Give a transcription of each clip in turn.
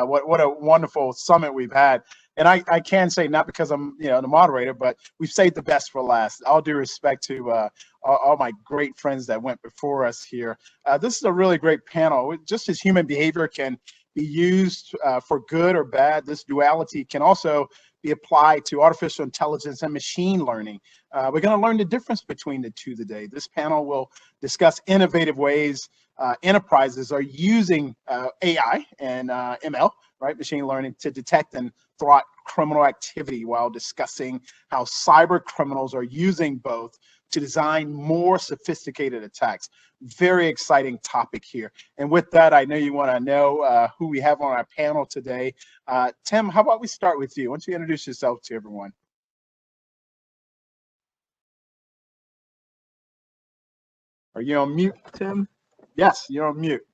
What a wonderful summit we've had. And I can say, not because I'm the moderator, but we've saved the best for last. All due respect to all my great friends that went before us here. This is a really great panel. Just as human behavior can be used for good or bad, this duality can also be applied to artificial intelligence and machine learning. We're going to learn the difference between the two today. This panel will discuss innovative ways enterprises are using AI and ML, right, machine learning, to detect and thwart criminal activity, while discussing how cyber criminals are using both to design more sophisticated attacks. Very exciting topic here. And with that, I know you want to know who we have on our panel today. Tim, how about we start with you? Why don't you introduce yourself to everyone? Are you on mute, Tim? Yes, you're on mute.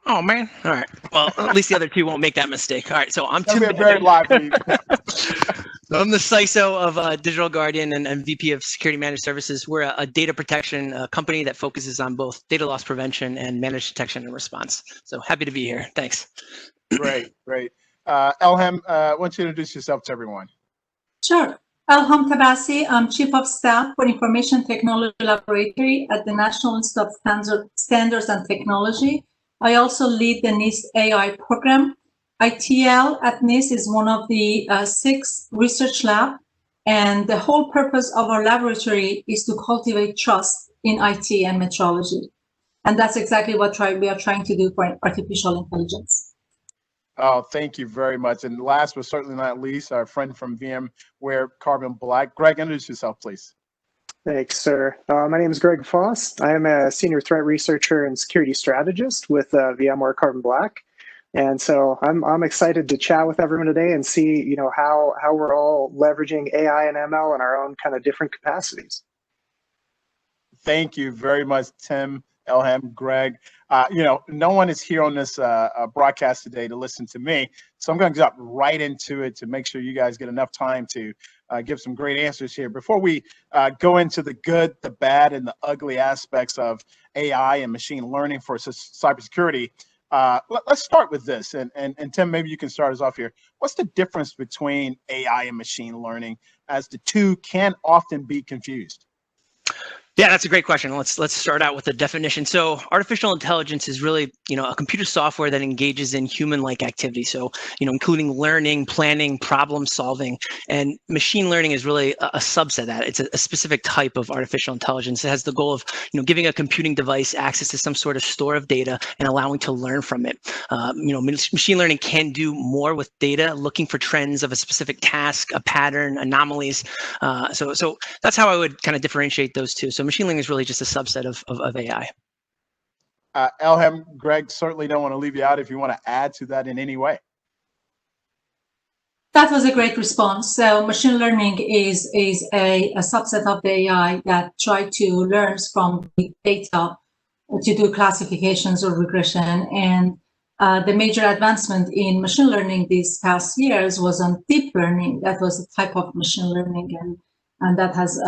Oh, man. All right. Well, at least the other two won't make that mistake. All right. So I'm Tim. Very lively. So I'm the CISO of Digital Guardian and VP of Security Managed Services. We're a data protection company that focuses on both data loss prevention and managed detection and response. So happy to be here. Thanks. Great. Elham, why don't you introduce yourself to everyone? Sure. Elham Tabassi, I'm Chief of Staff for Information Technology Laboratory at the National Institute of Standards and Technology. I also lead the NIST AI program. ITL at NIST is one of the 6 research labs, and the whole purpose of our laboratory is to cultivate trust in IT and metrology. And that's exactly what we are trying to do for artificial intelligence. Oh, thank you very much. And last but certainly not least, our friend from VMware Carbon Black. Greg, introduce yourself, please. Thanks, sir. My name is Greg Foss. I am a senior threat researcher and security strategist with VMware Carbon Black. And so I'm excited to chat with everyone today and see, how we're all leveraging AI and ML in our own kind of different capacities. Thank you very much, Tim, Elham, Greg. No one is here on this broadcast today to listen to me, so I'm going to jump right into it to make sure you guys get enough time to give some great answers here. Before we go into the good, the bad, and the ugly aspects of AI and machine learning for cybersecurity, let's start with this. And Tim, maybe you can start us off here. What's the difference between AI and machine learning, as the two can often be confused? Yeah, that's a great question. Let's start out with the definition. So artificial intelligence is really, a computer software that engages in human-like activity. So, including learning, planning, problem solving, and machine learning is really a subset of that. It's a specific type of artificial intelligence. It has the goal of, giving a computing device access to some sort of store of data and allowing to learn from it. Machine learning can do more with data, looking for trends of a specific task, a pattern, anomalies. So that's how I would kind of differentiate those two. So machine learning is really just a subset of AI. Elham, Greg, certainly don't want to leave you out if you want to add to that in any way. That was a great response. So machine learning is a subset of the AI that try to learn from the data to do classifications or regression. And the major advancement in machine learning these past years was on deep learning. That was a type of machine learning, and that has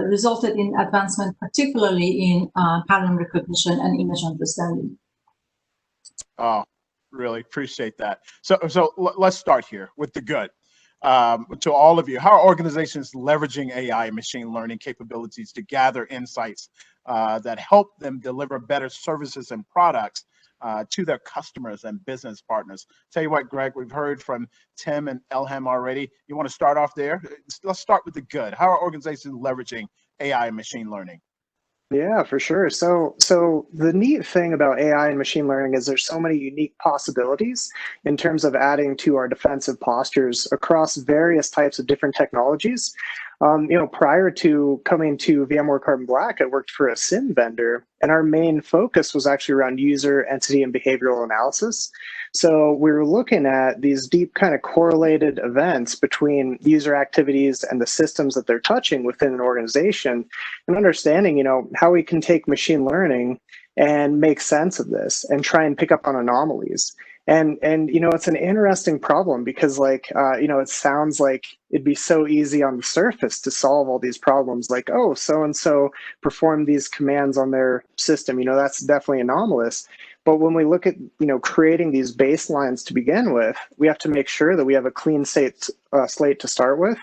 resulted in advancement, particularly in pattern recognition and image understanding. Oh, really appreciate that. So let's start here with the good. To all of you, how are organizations leveraging AI and machine learning capabilities to gather insights that help them deliver better services and products to their customers and business partners? Tell you what, Greg, we've heard from Tim and Elham already. You want to start off there? Let's start with the good. How are organizations leveraging AI and machine learning? Yeah, for sure. So the neat thing about AI and machine learning is there's so many unique possibilities in terms of adding to our defensive postures across various types of different technologies. Prior to coming to VMware Carbon Black, I worked for a SIEM vendor, and our main focus was actually around user, entity, and behavioral analysis. So we were looking at these deep kind of correlated events between user activities and the systems that they're touching within an organization, and understanding, how we can take machine learning and make sense of this and try and pick up on anomalies. And it's an interesting problem because it sounds like it'd be so easy on the surface to solve all these problems, like, oh, so and so perform these commands on their system. That's definitely anomalous. But when we look at creating these baselines to begin with, we have to make sure that we have a clean slate to start with.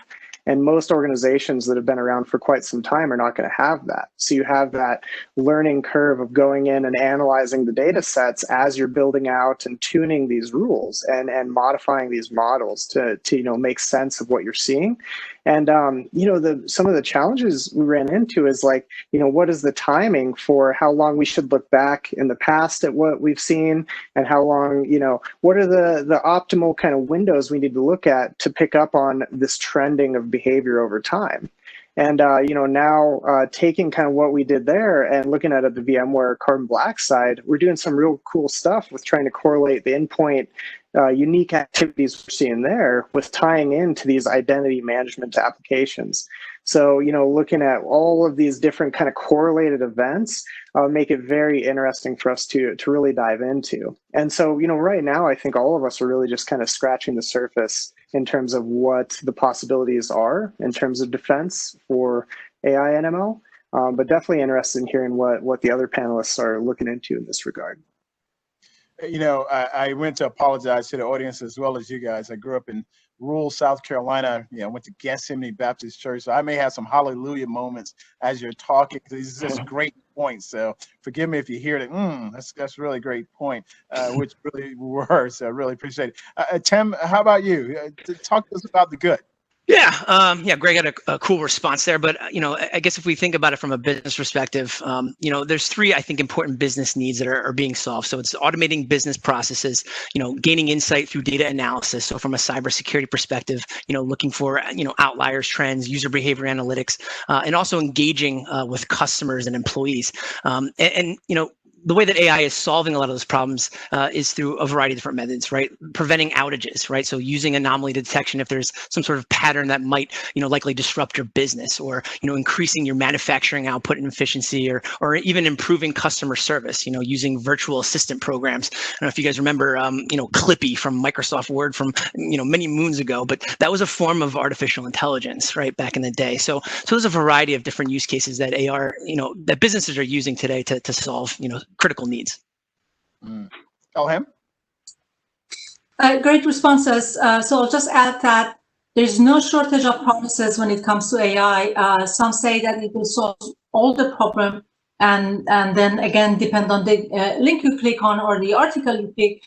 And most organizations that have been around for quite some time are not going to have that. So you have that learning curve of going in and analyzing the data sets as you're building out and tuning these rules and modifying these models to make sense of what you're seeing. And some of the challenges we ran into is what is the timing for how long we should look back in the past at what we've seen, and how long, what are the optimal kind of windows we need to look at to pick up on this trending of behavior over time. And now taking kind of what we did there and looking at it the VMware Carbon Black side, we're doing some real cool stuff with trying to correlate the endpoint unique activities we're seeing there with tying into these identity management applications. So, looking at all of these different kind of correlated events make it very interesting for us to really dive into. And so, right now, I think all of us are really just kind of scratching the surface in terms of what the possibilities are in terms of defense for AI and ML, but definitely interested in hearing what the other panelists are looking into in this regard. I went to apologize to the audience as well as you guys. I grew up in rural South Carolina, went to Gethsemane Baptist Church. So I may have some hallelujah moments as you're talking. These are just great points. So forgive me if you hear that. That's really great point, which really were. So I really appreciate it. Tim, how about you? Talk to us about the good. Yeah, Greg had a cool response there, but I guess if we think about it from a business perspective, there's three, I think, important business needs that are being solved. So it's automating business processes, gaining insight through data analysis. So from a cybersecurity perspective, looking for outliers, trends, user behavior analytics, and also engaging with customers and employees. And the way that AI is solving a lot of those problems is through a variety of different methods, right? Preventing outages, right? So using anomaly detection if there's some sort of pattern that might, likely disrupt your business, or, increasing your manufacturing output and efficiency, or even improving customer service, using virtual assistant programs. I don't know if you guys remember, Clippy from Microsoft Word from, many moons ago, but that was a form of artificial intelligence, right, back in the day. So there's a variety of different use cases that that businesses are using today to solve, critical needs. Elham? Great responses. So I'll just add that there's no shortage of promises when it comes to AI. Some say that it will solve all the problem, and then again, depend on the link you click on or the article you click,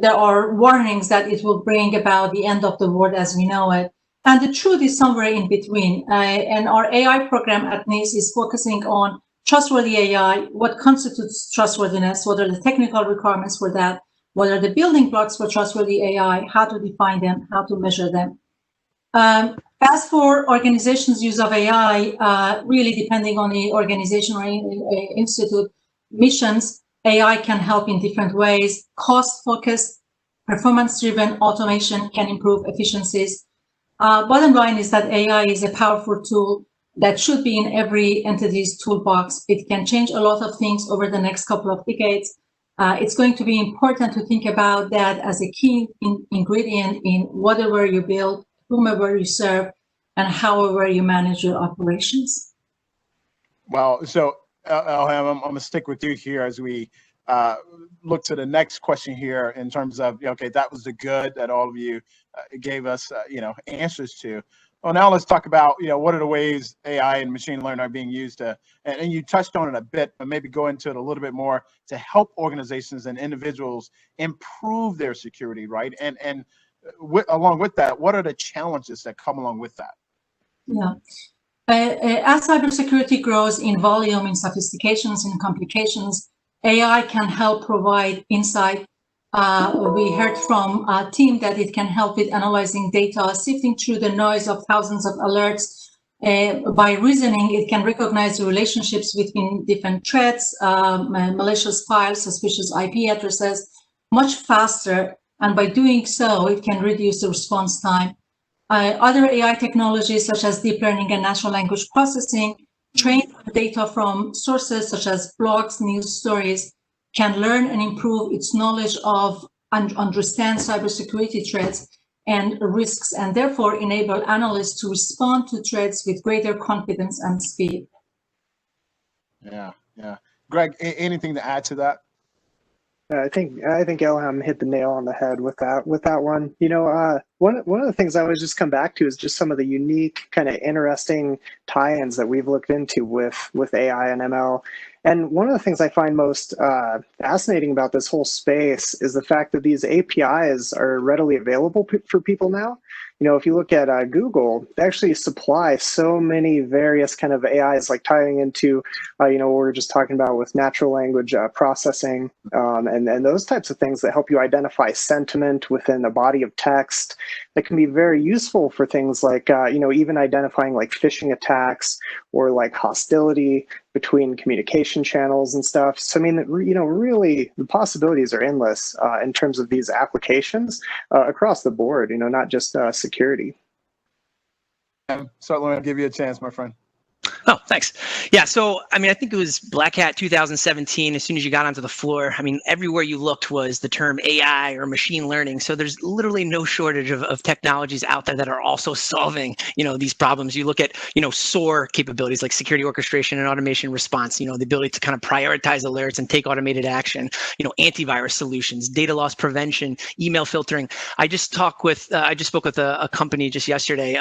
there are warnings that it will bring about the end of the world as we know it. And the truth is somewhere in between. And our AI program at NIST is focusing on trustworthy AI, what constitutes trustworthiness, what are the technical requirements for that, what are the building blocks for trustworthy AI, how to define them, how to measure them. As for organizations' use of AI, really depending on the organization or institute missions, AI can help in different ways. Cost-focused, performance-driven automation can improve efficiencies. Bottom line is that AI is a powerful tool that should be in every entity's toolbox. It can change a lot of things over the next couple of decades. It's going to be important to think about that as a key ingredient in whatever you build, whomever you serve, and however you manage your operations. Well, so Elham, I'm going to stick with you here as we look to the next question here in terms of, okay, that was the good that all of you gave us, answers to. Well, now let's talk about, what are the ways AI and machine learning are being used to, and you touched on it a bit, but maybe go into it a little bit more to help organizations and individuals improve their security, right? And along with that, what are the challenges that come along with that? Yeah. As cybersecurity grows in volume, in sophistications, in complications, AI can help provide insight. We heard from a team that it can help with analyzing data, sifting through the noise of thousands of alerts. By reasoning, it can recognize the relationships between different threats, malicious files, suspicious IP addresses much faster. And by doing so, it can reduce the response time. Other AI technologies, such as deep learning and natural language processing, trained on data from sources such as blogs, news stories, can learn and improve its knowledge of understand cybersecurity threats and risks, and therefore enable analysts to respond to threats with greater confidence and speed. Yeah. Greg, anything to add to that? I think Elham hit the nail on the head with that one. One of the things I always just come back to is just some of the unique kind of interesting tie-ins that we've looked into with AI and ML. And one of the things I find most fascinating about this whole space is the fact that these APIs are readily available for people now. If you look at Google, they actually supply so many various kind of AIs, like tying into, what we were just talking about with natural language processing and those types of things that help you identify sentiment within a body of text that can be very useful for things like, even identifying like phishing attacks or like hostility between communication channels and stuff. So, I mean, really the possibilities are endless in terms of these applications across the board, not just security. Certainly, I'll give you a chance, my friend. Oh, thanks. Yeah, so, I mean, I think it was Black Hat 2017. As soon as you got onto the floor, I mean, everywhere you looked was the term AI or machine learning. So there's literally no shortage of technologies out there that are also solving, these problems. You look at, SOAR capabilities like security orchestration and automation response, the ability to kind of prioritize alerts and take automated action, antivirus solutions, data loss prevention, email filtering. I just spoke with a company just yesterday.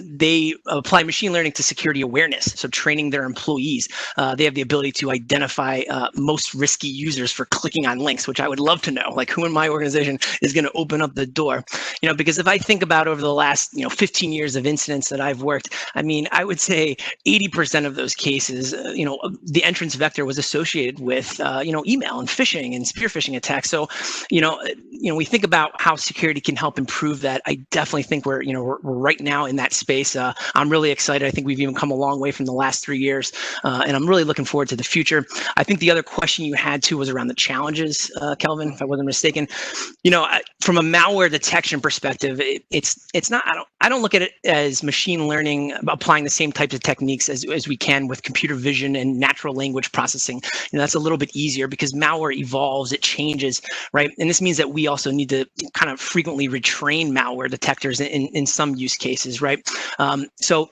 They apply machine learning to security awareness. So training their employees, they have the ability to identify most risky users for clicking on links, which I would love to know, like who in my organization is going to open up the door, because if I think about over the last, 15 years of incidents that I've worked, I mean, I would say 80% of those cases, the entrance vector was associated with, email and phishing and spear phishing attacks. So, we think about how security can help improve that. I definitely think we're right now in that space. I'm really excited. I think we've even come a long way from the last 3 years, and I'm really looking forward to the future. I think the other question you had too was around the challenges, Kelvin, if I wasn't mistaken. From a malware detection perspective, it's not. I don't look at it as machine learning applying the same types of techniques as we can with computer vision and natural language processing. That's a little bit easier because malware evolves, it changes, right? And this means that we also need to kind of frequently retrain malware detectors in some use cases, right? So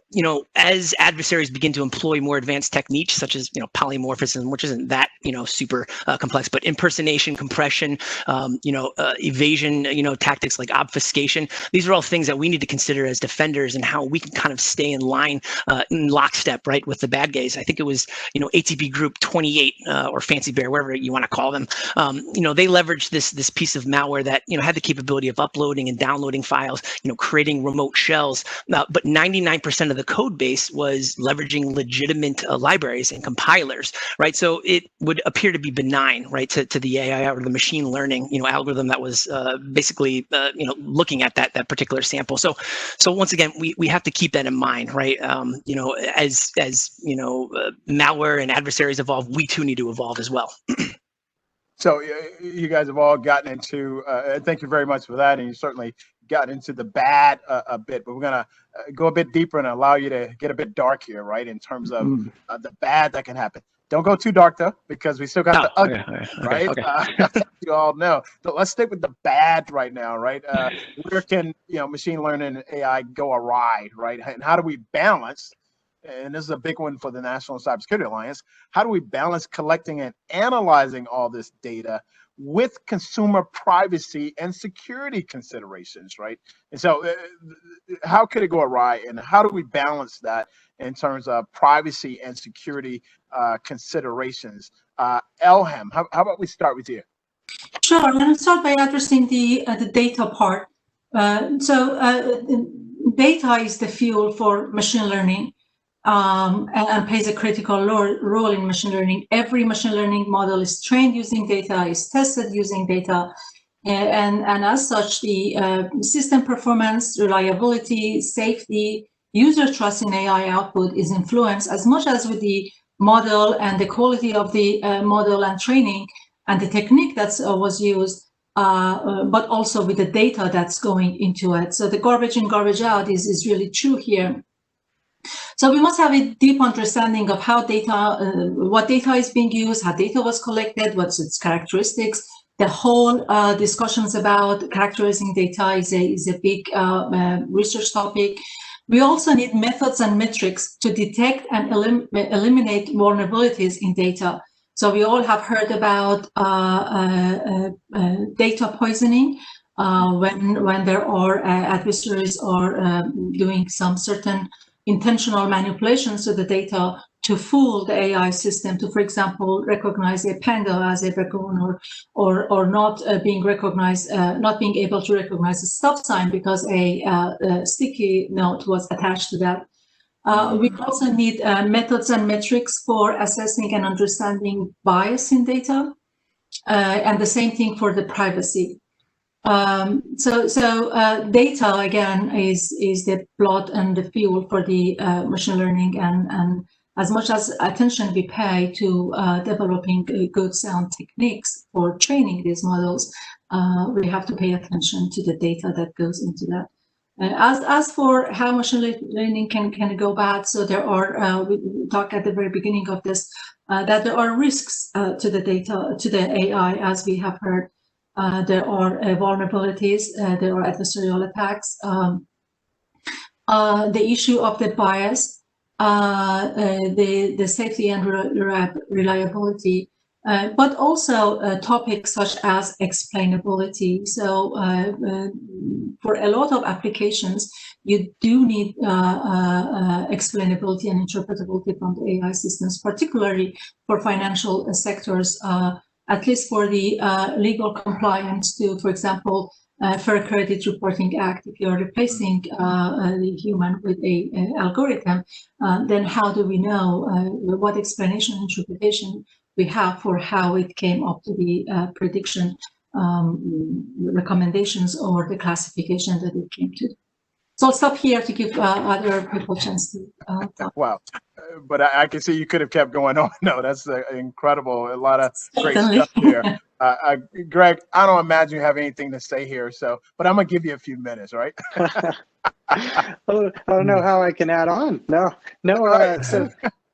as adversaries begin to employ more advanced techniques such as polymorphism, which isn't that super complex, but impersonation, compression, evasion, tactics like obfuscation. These are all things that we need to consider as defenders and how we can kind of stay in line, in lockstep, right, with the bad guys. I think it was ATP Group 28 or Fancy Bear, whatever you want to call them. They leveraged this piece of malware that had the capability of uploading and downloading files, creating remote shells, but 99% of the code base was leveraging legitimate libraries and compilers, right? So it would appear to be benign, right, to the AI or the machine learning, algorithm that was basically, looking at that particular sample. So once again, we have to keep that in mind, right? As malware and adversaries evolve, we too need to evolve as well. So you guys have all gotten into, thank you very much for that. And you certainly got into the bad a bit, but we're going to go a bit deeper and allow you to get a bit dark here, right? In terms of the bad that can happen. Don't go too dark though, because we still got the ugly, right? Okay. You all know. So let's stick with the bad right now, right? Where can, machine learning and AI go awry, right? And how do we balance, and this is a big one for the National Cybersecurity Alliance, how do we balance collecting and analyzing all this data with consumer privacy and security considerations, right? And so how could it go awry, and how do we balance that in terms of privacy and security considerations? Elham, how about we start with you? Sure, let me start by addressing the data part. Data is the fuel for machine learning. And plays a critical role in machine learning. Every machine learning model is trained using data, is tested using data, and as such, the system performance, reliability, safety, user trust in AI output is influenced as much as with the model and the quality of the model and training and the technique that was used, but also with the data that's going into it. So the garbage in, garbage out is really true here. So we must have a deep understanding of how data, what data is being used, how data was collected, what's its characteristics, The whole discussions about characterizing data is a big research topic. We also need methods and metrics to detect and eliminate vulnerabilities in data. So we all have heard about data poisoning when there are adversaries are doing some certain intentional manipulations to the data to fool the AI system to, for example, recognize a panda as a raccoon, or not being recognized, not being able to recognize a stop sign because a sticky note was attached to that. We also need methods and metrics for assessing and understanding bias in data, and the same thing for the privacy. Data again is the blood and the fuel for the machine learning, and as much as attention we pay to developing good sound techniques for training these models, we have to pay attention to the data that goes into that. As for how machine learning can go bad, so there are, we talked at the very beginning of this, that there are risks to the data, to the AI, as we have heard. There are vulnerabilities, there are adversarial attacks. The issue of the bias, the safety and reliability, but also topics such as explainability. So for a lot of applications, you do need explainability and interpretability from the AI systems, particularly for financial sectors, at least for the legal compliance to, for example, Fair Credit Reporting Act. If you're replacing the human with an algorithm, then how do we know what explanation and interpretation we have for how it came up to the prediction recommendations or the classification that it came to? So I'll stop here to give other people a chance to talk. Wow. But I can see you could have kept going on. No, that's incredible. A lot of great stuff there. Greg, I don't imagine you have anything to say here, so, but I'm gonna give you a few minutes, right? I don't know how I can add on. No.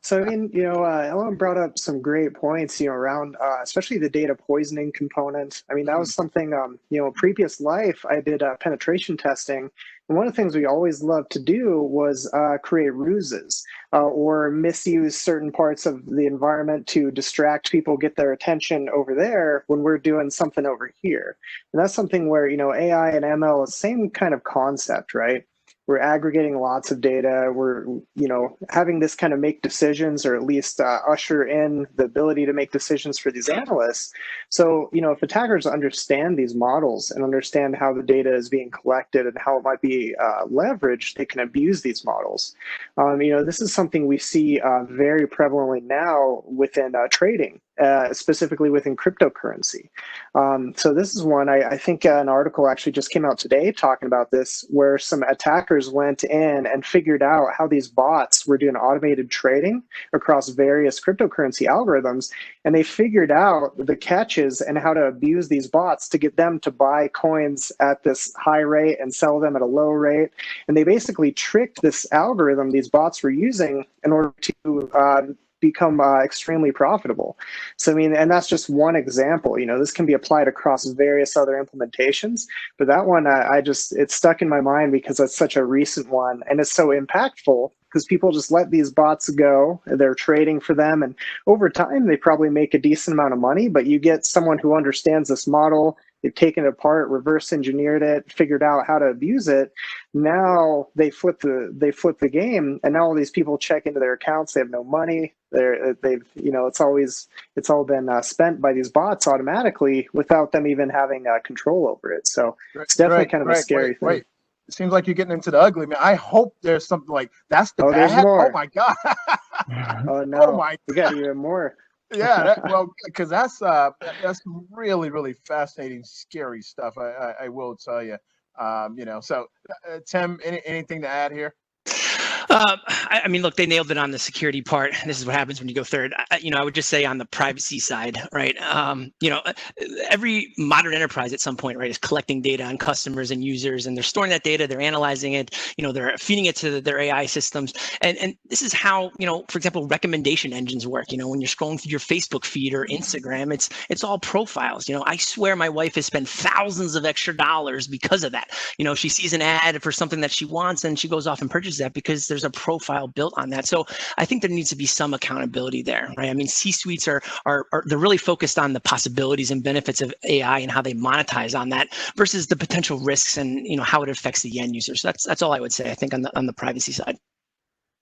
So I mean, you know, Elham brought up some great points, you know, around especially the data poisoning component. I mean, that was something, you know, previous life I did penetration testing. And one of the things we always loved to do was create ruses or misuse certain parts of the environment to distract people, get their attention over there when we're doing something over here. And that's something where, you know, AI and ML is the same kind of concept, right? We're aggregating lots of data. We're, you know, having this kind of make decisions, or at least usher in the ability to make decisions for these analysts. So, you know, if attackers understand these models and understand how the data is being collected and how it might be leveraged, they can abuse these models. You know, this is something we see very prevalently now within trading. Specifically within cryptocurrency. So this is one, I think an article actually just came out today talking about this, where some attackers went in and figured out how these bots were doing automated trading across various cryptocurrency algorithms. And they figured out the catches and how to abuse these bots to get them to buy coins at this high rate and sell them at a low rate. And they basically tricked this algorithm these bots were using in order to become extremely profitable. So, I mean, and that's just one example. You know, this can be applied across various other implementations, but that one, it stuck in my mind because it's such a recent one, and it's so impactful because people just let these bots go. They're trading for them, and over time, they probably make a decent amount of money, but you get someone who understands this model, they've taken it apart, reverse engineered it, figured out how to abuse it. Now they flip the game, and now all these people check into their accounts. They have no money. They've, you know, it's all been spent by these bots automatically without them even having control over it. So it's definitely kind of a scary thing. Wait. It seems like you're getting into the ugly, man. I hope there's something like that's the bad. There's more. Oh my god. Oh no. Oh my. We got even more. Yeah, well, because that's really, really fascinating, scary stuff. I will tell you. You know, so Tim, anything to add here? I mean, look, they nailed it on the security part. This is what happens when you go third. I would just say on the privacy side, right? Every modern enterprise at some point, right, is collecting data on customers and users, and they're storing that data, they're analyzing it, they're feeding it to their AI systems. And this is how, for example, recommendation engines work. When you're scrolling through your Facebook feed or Instagram, it's all profiles. I swear my wife has spent thousands of extra dollars because of that. She sees an ad for something that she wants and she goes off and purchases that because there's a profile built on that. So I think there needs to be some accountability there, right? I mean, C-suites are they're really focused on the possibilities and benefits of AI and how they monetize on that versus the potential risks and how it affects the end users. So that's all I would say, I think, on the privacy side.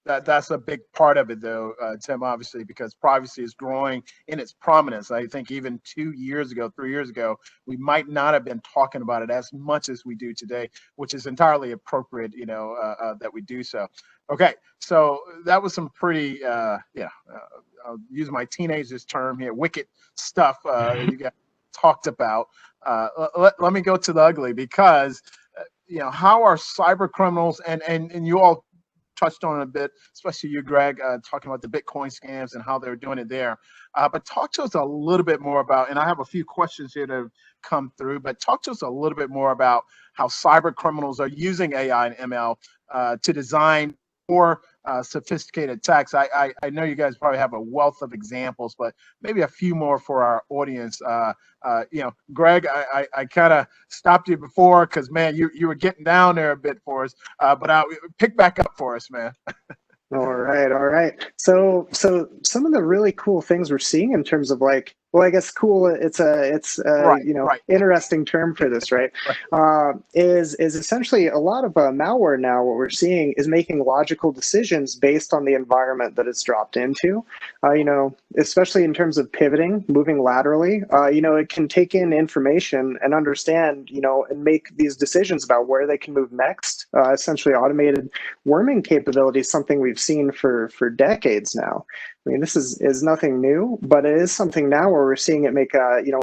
That's a big part of it, though, Tim, obviously, because privacy is growing in its prominence. I think even 2 years ago, 3 years ago, we might not have been talking about it as much as we do today, which is entirely appropriate, that we do so. Okay, so that was some pretty, I'll use my teenager's term here, wicked stuff you guys talked about. Let me go to the ugly, because, how are cyber criminals, and you all touched on it a bit, especially you, Greg, talking about the Bitcoin scams and how they're doing it there. But talk to us a little bit more about, and I have a few questions here that have come through, but talk to us a little bit more about how cyber criminals are using AI and ML to design more sophisticated attacks. I know you guys probably have a wealth of examples, but maybe a few more for our audience. Greg, I kind of stopped you before because, man, you were getting down there a bit for us, but I'll pick back up for us, man. All right. So some of the really cool things we're seeing in terms of I guess cool. It's right. Interesting term for this, right? Is essentially a lot of malware now. What we're seeing is making logical decisions based on the environment that it's dropped into. Especially in terms of pivoting, moving laterally. It can take in information and understand, and make these decisions about where they can move next. Essentially, automated worming capability is something we've seen for decades now. I mean, this is nothing new, but it is something now where we're seeing it make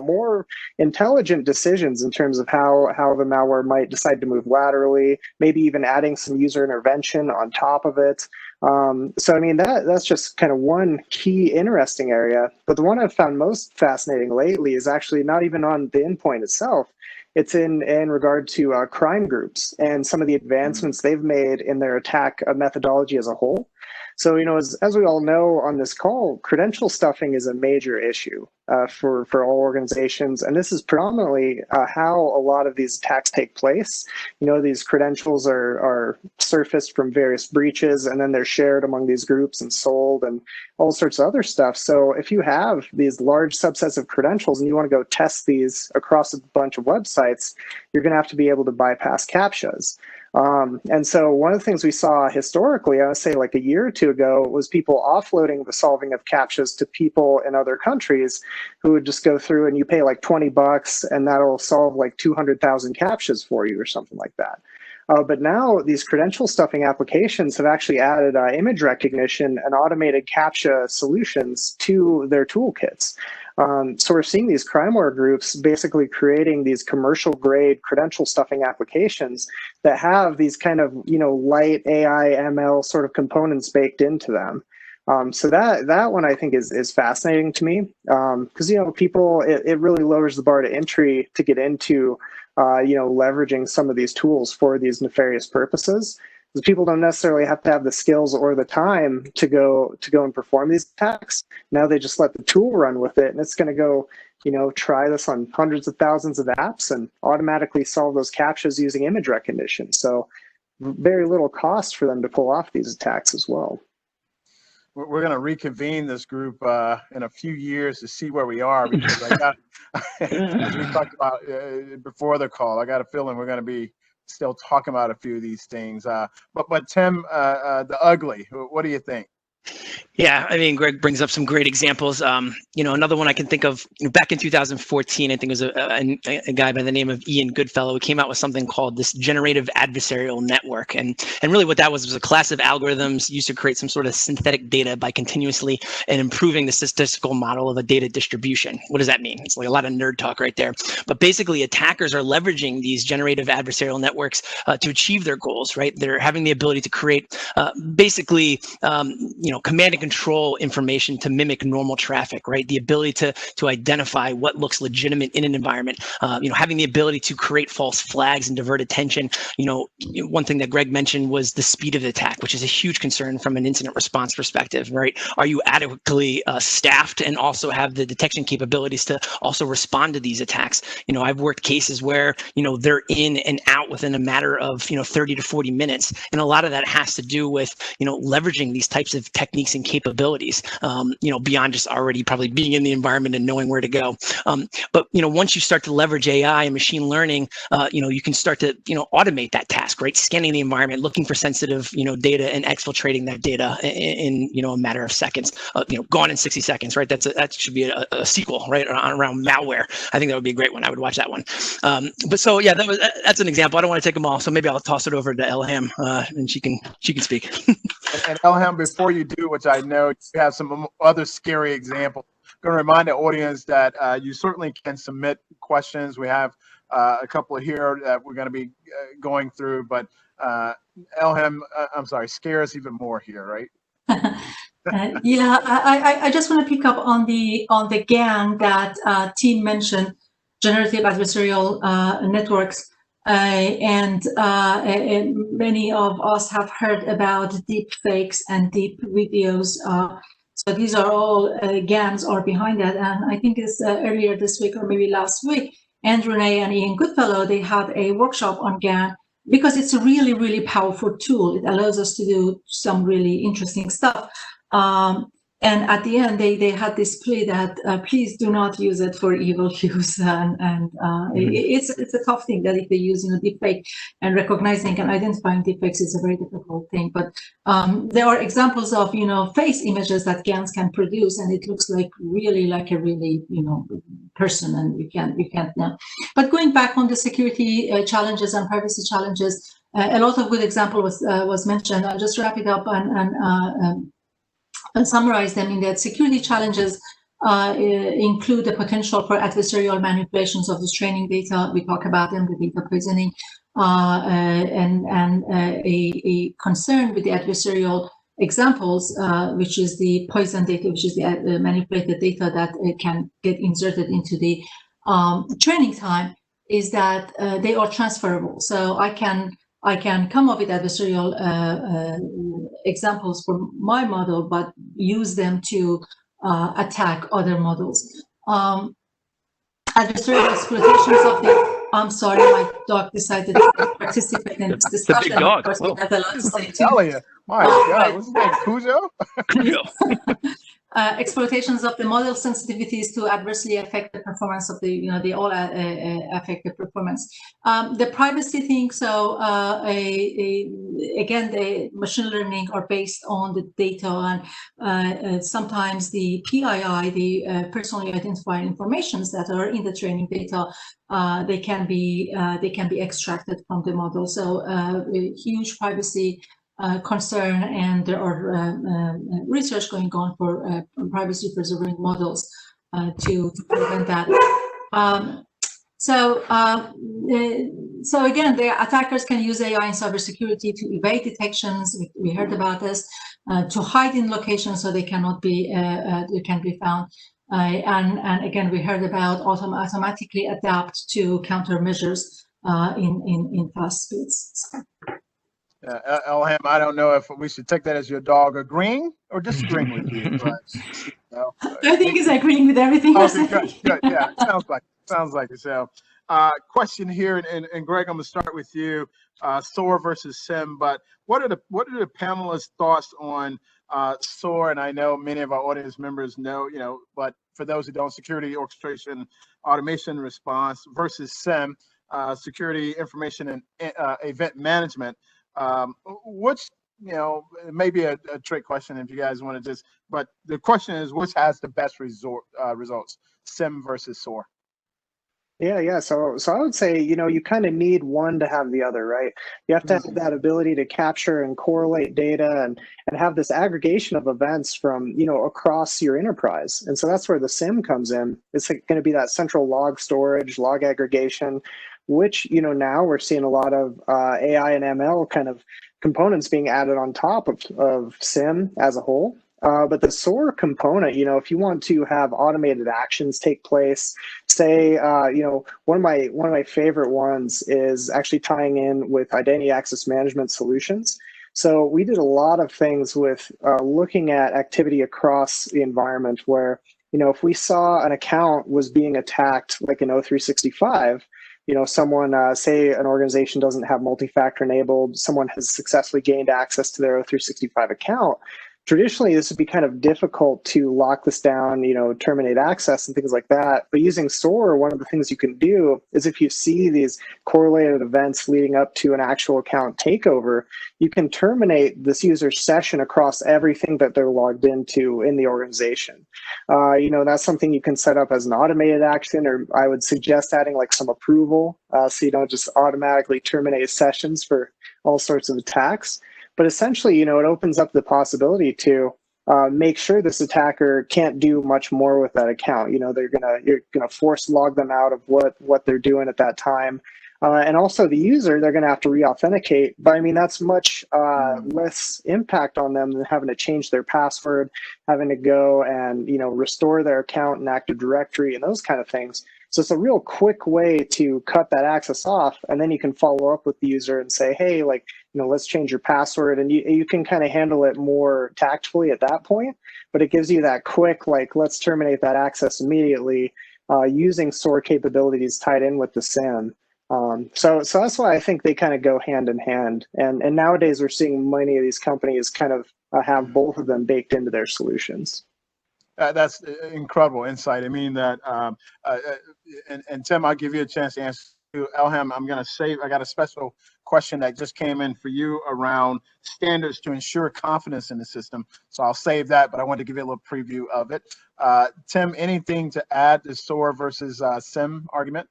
more intelligent decisions in terms of how the malware might decide to move laterally, maybe even adding some user intervention on top of it. So I mean, that's just kind of one key interesting area. But the one I've found most fascinating lately is actually not even on the endpoint itself. It's in regard to crime groups and some of the advancements they've made in their attack methodology as a whole. So, as we all know on this call, credential stuffing is a major issue for all organizations. And this is predominantly how a lot of these attacks take place. These credentials are surfaced from various breaches, and then they're shared among these groups and sold and all sorts of other stuff. So if you have these large subsets of credentials and you want to go test these across a bunch of websites, you're going to have to be able to bypass CAPTCHAs. And so one of the things we saw historically, I would say like a year or two ago, was people offloading the solving of CAPTCHAs to people in other countries who would just go through and you pay like $20 and that'll solve like 200,000 CAPTCHAs for you or something like that. But now these credential stuffing applications have actually added image recognition and automated CAPTCHA solutions to their toolkits. So we're seeing these crimeware groups basically creating these commercial grade credential stuffing applications that have these kind of, light AI ML sort of components baked into them. So that one I think is fascinating to me because, people, it really lowers the bar to entry to get into, leveraging some of these tools for these nefarious purposes. Because people don't necessarily have to have the skills or the time to go and perform these attacks. Now they just let the tool run with it, and it's going to go, try this on hundreds of thousands of apps and automatically solve those CAPTCHAs using image recognition. So very little cost for them to pull off these attacks as well. We're going to reconvene this group in a few years to see where we are, because I got, as we talked about before the call, I got a feeling we're going to be still talking about a few of these things. But Tim, the ugly, what do you think? Yeah, I mean, Greg brings up some great examples. Another one I can think of, back in 2014, I think it was a guy by the name of Ian Goodfellow who came out with something called this generative adversarial network. And really what that was a class of algorithms used to create some sort of synthetic data by continuously and improving the statistical model of a data distribution. What does that mean? It's like a lot of nerd talk right there. But basically, attackers are leveraging these generative adversarial networks to achieve their goals, right? They're having the ability to create command and control information to mimic normal traffic, right? The ability to identify what looks legitimate in an environment, having the ability to create false flags and divert attention. One thing that Greg mentioned was the speed of the attack, which is a huge concern from an incident response perspective, right? Are you adequately staffed and also have the detection capabilities to also respond to these attacks? I've worked cases where, they're in and out within a matter of, 30 to 40 minutes. And a lot of that has to do with, leveraging these types of techniques and capabilities, beyond just already probably being in the environment and knowing where to go. But once you start to leverage AI and machine learning, you can start to automate that task, right? Scanning the environment, looking for sensitive data and exfiltrating that data in a matter of seconds. Gone in 60 seconds, right? That should be a sequel, right? Around malware. I think that would be a great one. I would watch that one. That's an example. I don't want to take them all, so maybe I'll toss it over to Elham, and she can speak. And Elham, before you do, which I know you have some other scary examples, I'm going to remind the audience that you certainly can submit questions. We have a couple here that we're going to be going through, but Elham, I'm sorry, scare us even more here, right? I just want to pick up on the GAN that Tim mentioned, generative adversarial networks. And many of us have heard about deep fakes and deep videos. So these are all GANs are behind that. And I think it's earlier this week or maybe last week, Andrew Ney and Ian Goodfellow, they had a workshop on GAN because it's a really, really powerful tool. It allows us to do some really interesting stuff. And at the end, they had this plea that please do not use it for evil use. It's a tough thing that if they use deepfake, and recognizing and identifying deepfakes is a very difficult thing. But there are examples of face images that GANs can produce, and it looks like really like a really person, and you can't know. But going back on the security challenges and privacy challenges, a lot of good example was mentioned. I'll just wrap it up and summarize them in that security challenges include the potential for adversarial manipulations of the training data. We talk about them, the data poisoning, and a concern with the adversarial examples, which is the poison data, which is the manipulated data that can get inserted into the training time, is that they are transferable. So I can come up with adversarial examples for my model, but use them to attack other models. Adversarial exploitations of the, I'm sorry, my dog decided to participate in this discussion. The big dog. Of course, we have a lot to say I'm telling you, my God, what's his name, Cujo? Cujo. Exploitations of the model sensitivities to adversely affect the performance of the, they all affect the performance. The privacy thing, so again, the machine learning are based on the data, and sometimes the PII, the personally identified informations that are in the training data, they can be extracted from the model. So a huge privacy concern, and there are research going on for privacy preserving models to prevent that. So again, the attackers can use AI in cybersecurity to evade detections. We heard about this, to hide in locations so they cannot be found. And again, we heard about automatically adapt to countermeasures in fast speeds. So. Elham, I don't know if we should take that as your dog agreeing or disagreeing with you. But, I think he's agreeing with everything. Okay, good. Yeah, sounds like it. So, question here, and Greg, I'm gonna start with you. SOAR versus SIEM, but what are the panelists' thoughts on SOAR? And I know many of our audience members know, but for those who don't, security orchestration, automation response versus SIEM, security information and event management. Which maybe a trick question if you guys want to but the question is, which has the best results, SIM versus SOAR? Yeah. So I would say, you kind of need one to have the other, right? You have to have that ability to capture and correlate data and have this aggregation of events from, across your enterprise. And so that's where the SIM comes in. It's going to be that central log storage, log aggregation, which, now we're seeing a lot of AI and ML kind of components being added on top of SIM as a whole. But the SOAR component, if you want to have automated actions take place, say, one of my favorite ones is actually tying in with identity access management solutions. So we did a lot of things with looking at activity across the environment where, if we saw an account was being attacked, like in O365, someone, say an organization doesn't have multi-factor enabled, someone has successfully gained access to their O365 account. Traditionally, this would be kind of difficult to lock this down, terminate access and things like that. But using SOAR, one of the things you can do is if you see these correlated events leading up to an actual account takeover, you can terminate this user's session across everything that they're logged into in the organization. That's something you can set up as an automated action, or I would suggest adding like some approval so you don't just automatically terminate sessions for all sorts of attacks. But essentially, it opens up the possibility to make sure this attacker can't do much more with that account. You're gonna force log them out of what they're doing at that time, and also the user, they're gonna have to re-authenticate. But I mean, that's much less impact on them than having to change their password, having to go and restore their account in Active Directory and those kind of things. So it's a real quick way to cut that access off, and then you can follow up with the user and say, hey, let's change your password, and you can kind of handle it more tactfully at that point. But it gives you that quick, let's terminate that access immediately using SOAR capabilities tied in with the SIM. So that's why I think they kind of go hand in hand. And nowadays we're seeing many of these companies kind of have both of them baked into their solutions. That's incredible insight. I mean that, and Tim, I'll give you a chance to answer. Elham, I got a special question that just came in for you around standards to ensure confidence in the system. So I'll save that, but I wanted to give you a little preview of it. Tim, anything to add to SOAR versus SIM argument?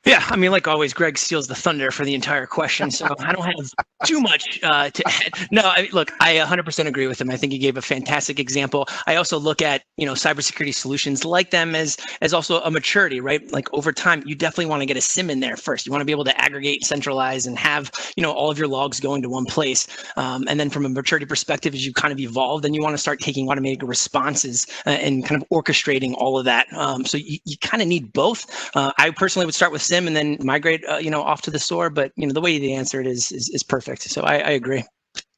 Yeah, I mean, like always, Greg steals the thunder for the entire question, so I don't have too much to add. No, look, I 100% agree with him. I think he gave a fantastic example. I also look at, cybersecurity solutions like them as also a maturity, right? Like over time, you definitely want to get a SIM in there first. You want to be able to aggregate, centralize, and have, all of your logs going to one place. And then from a maturity perspective, as you kind of evolve, then you want to start taking automated responses and kind of orchestrating all of that. So you kind of need both. I personally would start with SIM and then migrate, off to the SOAR. But the way you answer it is perfect. So I agree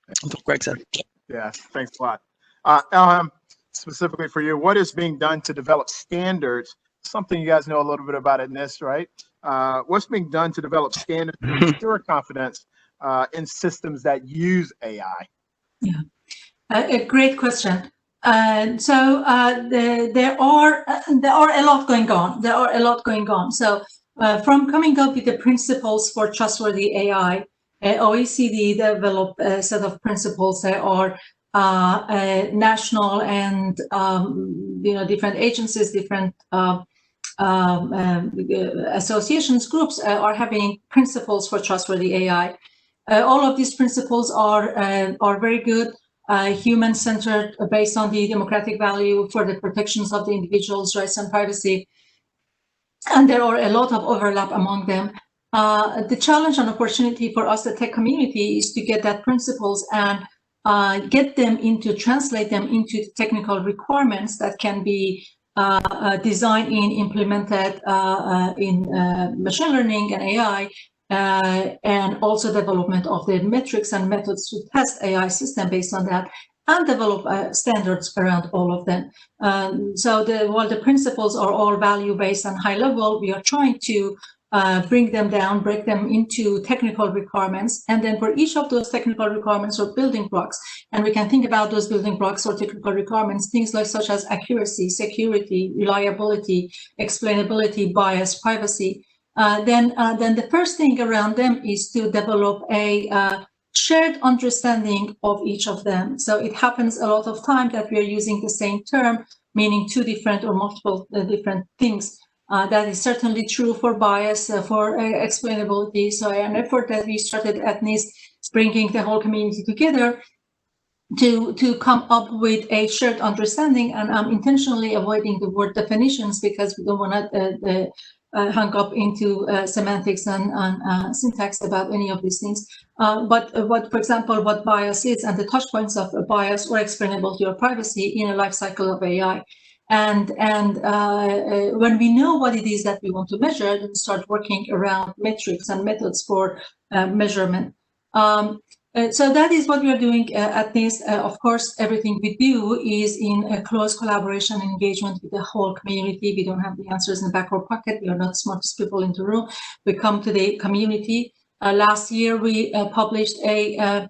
with what Greg said. Yeah, thanks a lot. Elham, specifically for you, what is being done to develop standards? Something you guys know a little bit about at NIST, right? What's being done to develop standards to ensure confidence in systems that use AI? Yeah, a great question. So there are a lot going on. So from coming up with the principles for trustworthy AI, OECD developed a set of principles that are national and different agencies, different associations, groups are having principles for trustworthy AI. All of these principles are very good. Human-centered, based on the democratic value for the protections of the individual's rights and privacy. And there are a lot of overlap among them. The challenge and opportunity for us, the tech community, is to get that principles and translate them into technical requirements that can be designed and implemented in machine learning and AI, and also development of the metrics and methods to test AI system based on that, and develop standards around all of them. So while the principles are all value-based and high level, we are trying to bring them down, break them into technical requirements, and then for each of those technical requirements or building blocks, and we can think about those building blocks or technical requirements, things like such as accuracy, security, reliability, explainability, bias, privacy. Then the first thing around them is to develop a shared understanding of each of them. So it happens a lot of time that we are using the same term, meaning two different or multiple different things. That is certainly true for bias, for explainability. So an effort that we started at NIST is bringing the whole community together to come up with a shared understanding. And I'm intentionally avoiding the word definitions because we don't want to hung up into semantics and syntax about any of these things. But what, for example, what bias is and the touch points of a bias or explainability or privacy in a life cycle of AI. And when we know what it is that we want to measure, then start working around metrics and methods for measurement. So that is what we are doing at NIST. Of course, everything we do is in a close collaboration and engagement with the whole community. We don't have the answers in the back or pocket. We are not the smartest people in the room. We come to the community. Last year, we published a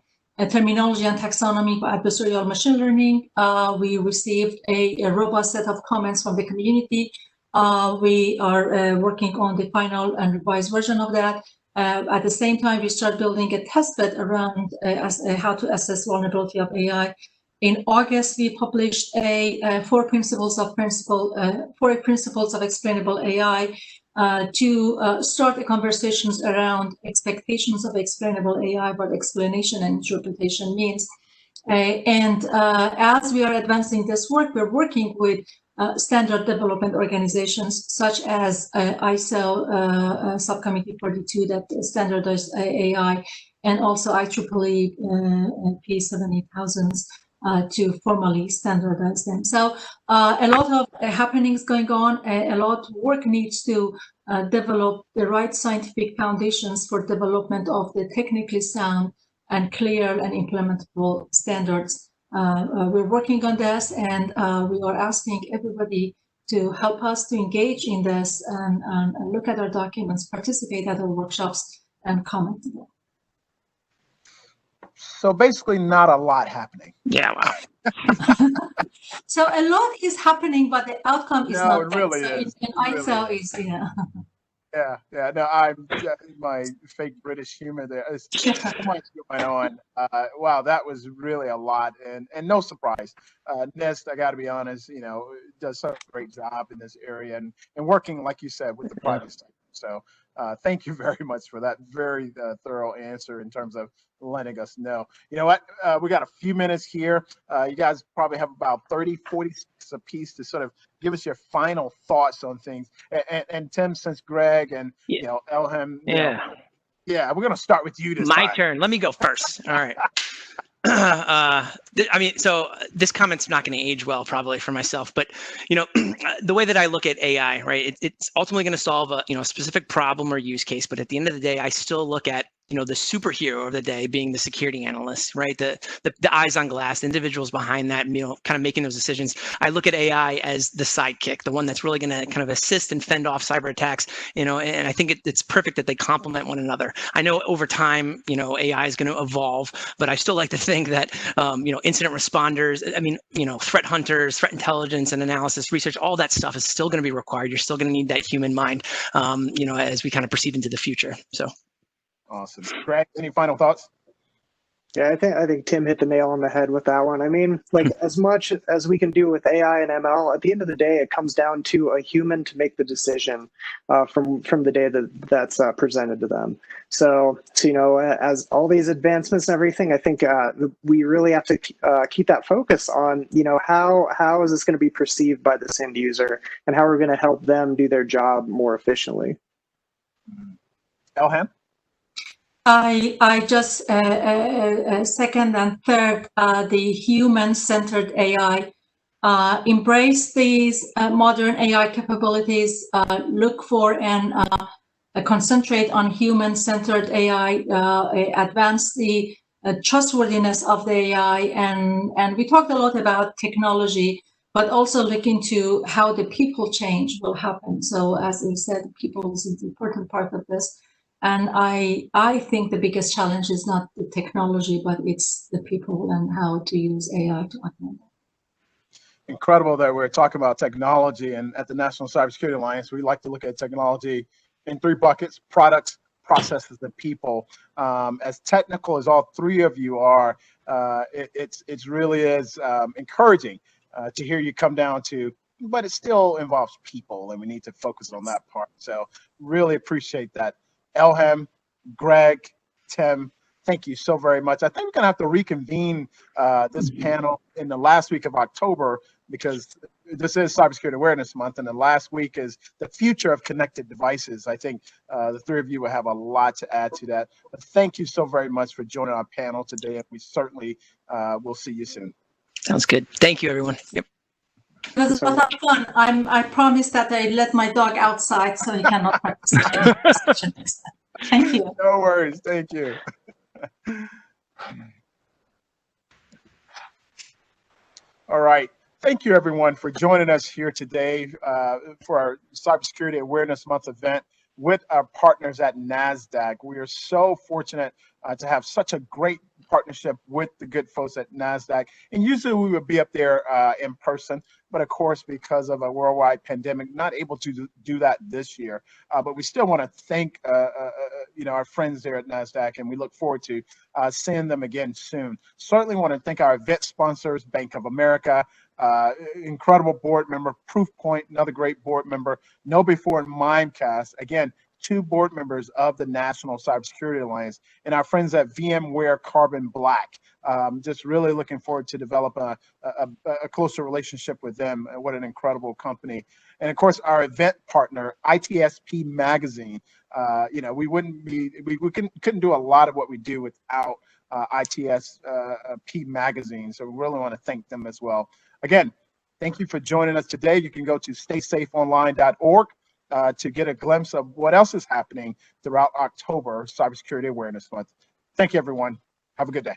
terminology and taxonomy for adversarial machine learning. We received a robust set of comments from the community. We are working on the final and revised version of that. At the same time, we start building a testbed around how to assess vulnerability of AI. In August, we published four principles of explainable AI to start the conversations around expectations of explainable AI, what explanation and interpretation means. As we are advancing this work, we're working with standard development organizations such as ISO Subcommittee 42 that standardized AI, and also IEEE P78000s to formally standardize them. So a lot of happenings going on, a lot of work needs to develop the right scientific foundations for development of the technically sound and clear and implementable standards. We're working on this, and we are asking everybody to help us to engage in this and look at our documents, participate at our workshops, and comment. So basically not a lot happening. Yeah, wow. So a lot is happening, but the outcome is not. It really so is. In ISO is, yeah. Yeah. No, I'm my fake British humor there. It's so much going on. Wow, that was really a lot, and no surprise. NIST, I got to be honest, does such a great job in this area and working, like you said, with the private sector. So thank you very much for that very thorough answer in terms of letting us know. You know what? We got a few minutes here. You guys probably have about 30, 40 seconds a piece to sort of give us your final thoughts on things. And Tim, since Greg and Elham, we're going to start with you this time. My turn. Let me go first. All right. I mean, so this comment's not going to age well probably for myself, but the way that I look at AI, right, it's ultimately going to solve a specific problem or use case, but at the end of the day, I still look at the superhero of the day being the security analyst, right? The eyes on glass, the individuals behind that, kind of making those decisions. I look at AI as the sidekick, the one that's really going to kind of assist and fend off cyber attacks, and I think it's perfect that they complement one another. I know over time, AI is going to evolve, but I still like to think that, incident responders, threat hunters, threat intelligence and analysis, research, all that stuff is still going to be required. You're still going to need that human mind, as we kind of proceed into the future. So. Awesome. Greg, any final thoughts? Yeah, I think Tim hit the nail on the head with that one. I mean, like as much as we can do with AI and ML, at the end of the day, it comes down to a human to make the decision from the data that's presented to them. So as all these advancements and everything, I think we really have to keep that focus on how is this going to be perceived by this end user, and how we're going to help them do their job more efficiently. Elham? I just second and third the human-centered AI. Embrace these modern AI capabilities. Look for and concentrate on human-centered AI. Advance the trustworthiness of the AI, and we talked a lot about technology, but also look into how the people change will happen. So as we said, people is an important part of this. And I think the biggest challenge is not the technology, but it's the people and how to use AI to augment it. Incredible that we're talking about technology, and at the National Cybersecurity Alliance, we like to look at technology in three buckets: products, processes, and people. As technical as all three of you are, it's really is encouraging to hear you come down to, but it still involves people, and we need to focus on that part. So really appreciate that. Elham, Greg, Tim, thank you so very much. I think we're going to have to reconvene this panel in the last week of October, because this is Cybersecurity Awareness Month, and the last week is the future of connected devices. I think the three of you will have a lot to add to that. But thank you so very much for joining our panel today, and we certainly will see you soon. Sounds good. Thank you, everyone. Yep. It was a lot of fun. I promised that I let my dog outside, so he cannot participate in the session next time. Thank you. No worries. Thank you. All right. Thank you, everyone, for joining us here today for our Cybersecurity Awareness Month event with our partners at NASDAQ. We are so fortunate to have such a great partnership with the good folks at NASDAQ. And usually we would be up there in person, but of course, because of a worldwide pandemic, not able to do that this year. But we still want to thank our friends there at NASDAQ, and we look forward to seeing them again soon. Certainly want to thank our event sponsors, Bank of America, incredible board member, Proofpoint, another great board member, KnowBe4 and Mimecast, again, 2 board members of the National Cybersecurity Alliance, and our friends at VMware Carbon Black. Just really looking forward to develop a closer relationship with them. What an incredible company. And of course, our event partner, ITSP Magazine. We couldn't do a lot of what we do without ITSP Magazine. So we really want to thank them as well. Again, thank you for joining us today. You can go to StaySafeOnline.org to get a glimpse of what else is happening throughout October, Cybersecurity Awareness Month. Thank you, everyone. Have a good day.